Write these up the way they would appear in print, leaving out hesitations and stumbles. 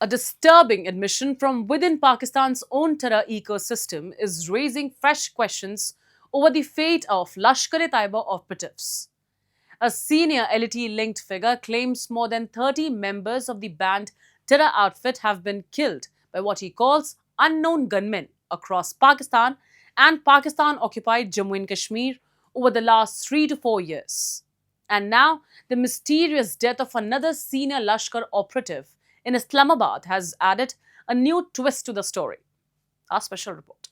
A disturbing admission from within Pakistan's own terror ecosystem is raising fresh questions over the fate of Lashkar-e-Taiba operatives. A senior LT-linked figure claims more than 30 members of the banned terror outfit have been killed by what he calls unknown gunmen across Pakistan and Pakistan-occupied Jammu and Kashmir over the last 3 to 4 years. And now, the mysterious death of another senior Lashkar operative in Islamabad has added a new twist to the story. Our special report.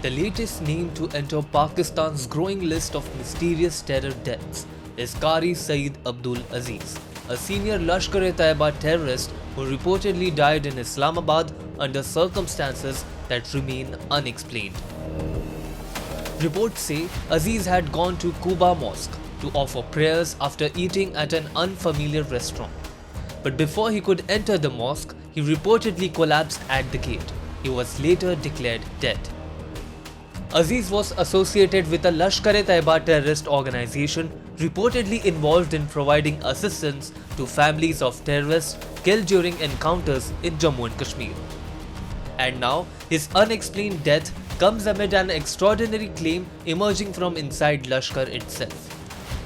The latest name to enter Pakistan's growing list of mysterious terror deaths is Qari Saeed Abdul Aziz, a senior Lashkar-e-Taiba terrorist who reportedly died in Islamabad under circumstances that remain unexplained. Reports say Aziz had gone to Quba Mosque to offer prayers after eating at an unfamiliar restaurant. But before he could enter the mosque, he reportedly collapsed at the gate. He was later declared dead. Aziz was associated with a Lashkar-e-Taiba terrorist organization reportedly involved in providing assistance to families of terrorists killed during encounters in Jammu and Kashmir. And now, his unexplained death comes amid an extraordinary claim emerging from inside Lashkar itself.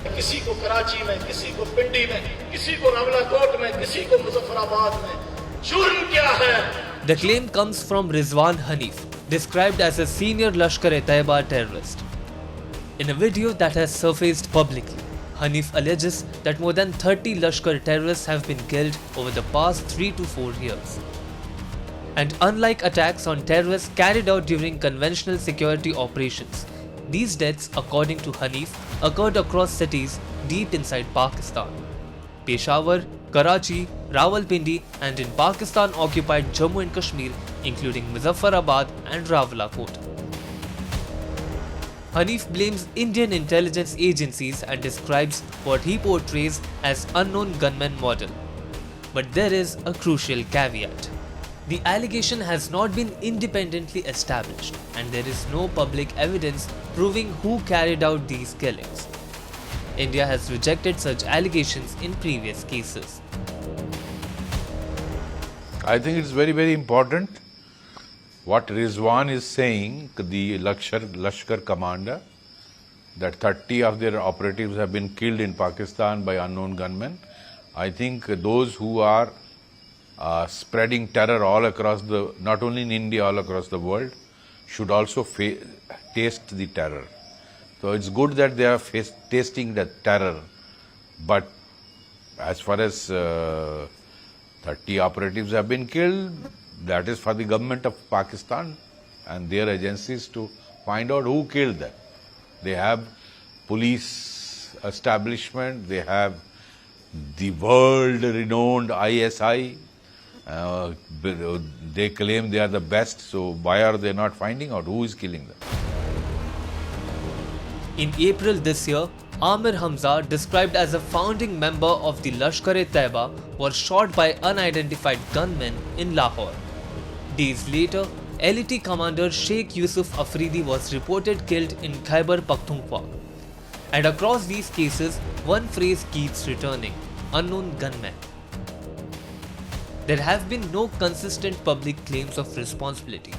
किसी को कराची में, किसी को पिंडी में, किसी को रावलाकोट में, किसी को मुजफ्फराबाद में, जुर्म क्या है? The claim comes from Rizwan Hanif, described as a senior Lashkar-e-Taiba terrorist. In a video that has surfaced publicly, Hanif alleges that more than 30 Lashkar terrorists have been killed over the past 3 to 4 years. And unlike attacks on terrorists carried out during conventional security operations, these deaths, according to Hanif, occurred across cities deep inside Pakistan. Peshawar, Karachi, Rawalpindi, and in Pakistan-occupied Jammu and Kashmir, including Muzaffarabad and Rawalakot. Hanif blames Indian intelligence agencies and describes what he portrays as unknown gunmen model. But there is a crucial caveat. The allegation has not been independently established, and there is no public evidence proving who carried out these killings. India has rejected such allegations in previous cases. I think it's very, very important what Rizwan is saying, the Lashkar commander, that 30 of their operatives have been killed in Pakistan by unknown gunmen. I think those who are spreading terror all across not only in India, all across the world, should also taste the terror. So it's good that they are tasting the terror, but as far as 30 operatives have been killed, that is for the government of Pakistan and their agencies to find out who killed them. They have police establishment, they have the world-renowned ISI. They claim they are the best, so why are they not finding out who is killing them? In April this year, Amir Hamza, described as a founding member of the Lashkar-e-Taiba, was shot by unidentified gunmen in Lahore. Days later, LT commander Sheikh Yusuf Afridi was reported killed in Khyber Pakhtunkhwa. And across these cases, one phrase keeps returning: unknown gunmen. There have been no consistent public claims of responsibility,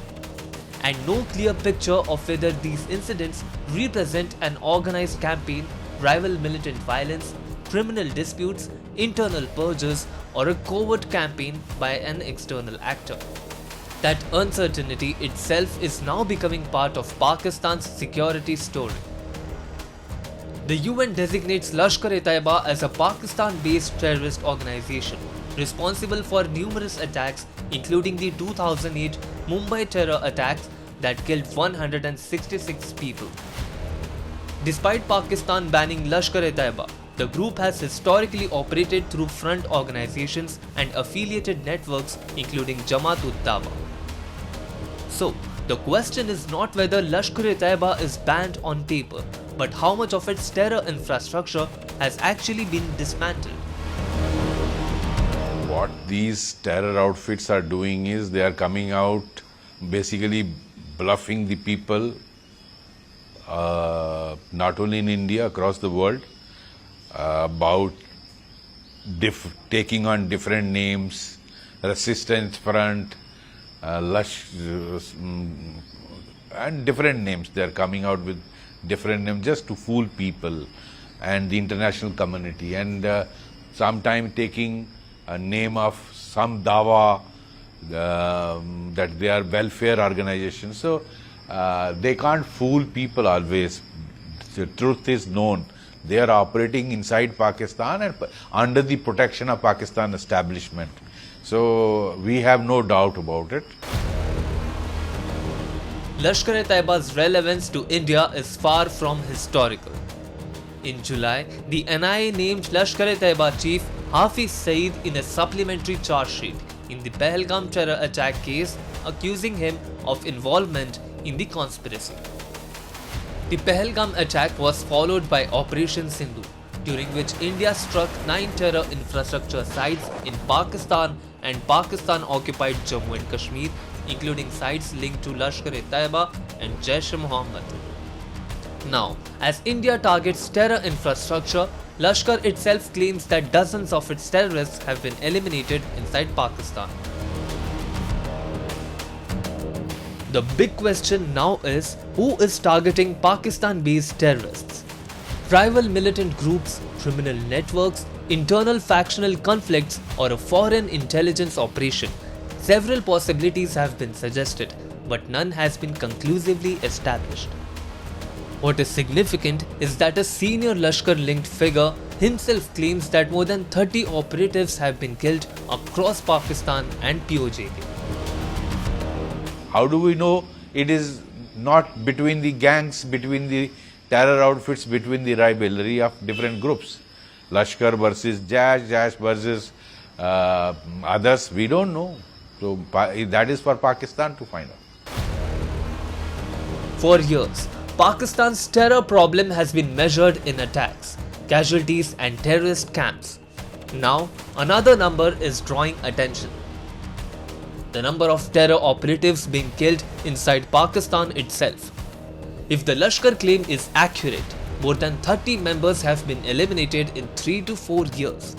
and no clear picture of whether these incidents represent an organized campaign, rival militant violence, criminal disputes, internal purges, or a covert campaign by an external actor. That uncertainty itself is now becoming part of Pakistan's security story. The UN designates Lashkar-e-Taiba as a Pakistan-based terrorist organization, responsible for numerous attacks, including the 2008 Mumbai terror attacks that killed 166 people. Despite Pakistan banning Lashkar-e-Taiba, the group has historically operated through front organizations and affiliated networks, including Jamaat-ud-Dawa. So, the question is not whether Lashkar-e-Taiba is banned on paper, but how much of its terror infrastructure has actually been dismantled. What these terror outfits are doing is they are coming out basically bluffing the people, not only in India, across the world, about taking on different names, Resistance Front, and different names. They are coming out with different names just to fool people and the international community, and sometime taking a name of some dawa that they are welfare organizations. So they can't fool people always. The truth is known. They are operating inside Pakistan and under the protection of Pakistan establishment. So we have no doubt about it. Lashkar-e-Taiba's relevance to India is far from historical. In July, the NIA named Lashkar-e-Taiba chief Hafiz Saeed in a supplementary charge sheet in the Pahalgam terror attack case, accusing him of involvement in the conspiracy. The Pahalgam attack was followed by Operation Sindhu, during which India struck 9 terror infrastructure sites in Pakistan and Pakistan-occupied Jammu and Kashmir, including sites linked to Lashkar-e-Taiba and Jaish-e-Mohammed. Now, as India targets terror infrastructure, Lashkar itself claims that dozens of its terrorists have been eliminated inside Pakistan. The big question now is, who is targeting Pakistan-based terrorists? Rival militant groups, criminal networks, internal factional conflicts, or a foreign intelligence operation? Several possibilities have been suggested, but none has been conclusively established. What is significant is that a senior Lashkar-linked figure himself claims that more than 30 operatives have been killed across Pakistan and POJK. How do we know it is not between the gangs, between the terror outfits, between the rivalry of different groups? Lashkar versus Jaish, Jaish versus others, we don't know. So that is for Pakistan to find out. For years, Pakistan's terror problem has been measured in attacks, casualties and terrorist camps. Now, another number is drawing attention. The number of terror operatives being killed inside Pakistan itself. If the Lashkar claim is accurate, more than 30 members have been eliminated in 3 to 4 years.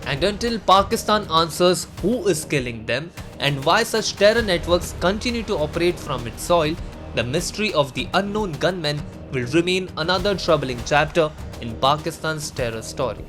And until Pakistan answers who is killing them and why such terror networks continue to operate from its soil, the mystery of the unknown gunmen will remain another troubling chapter in Pakistan's terror story.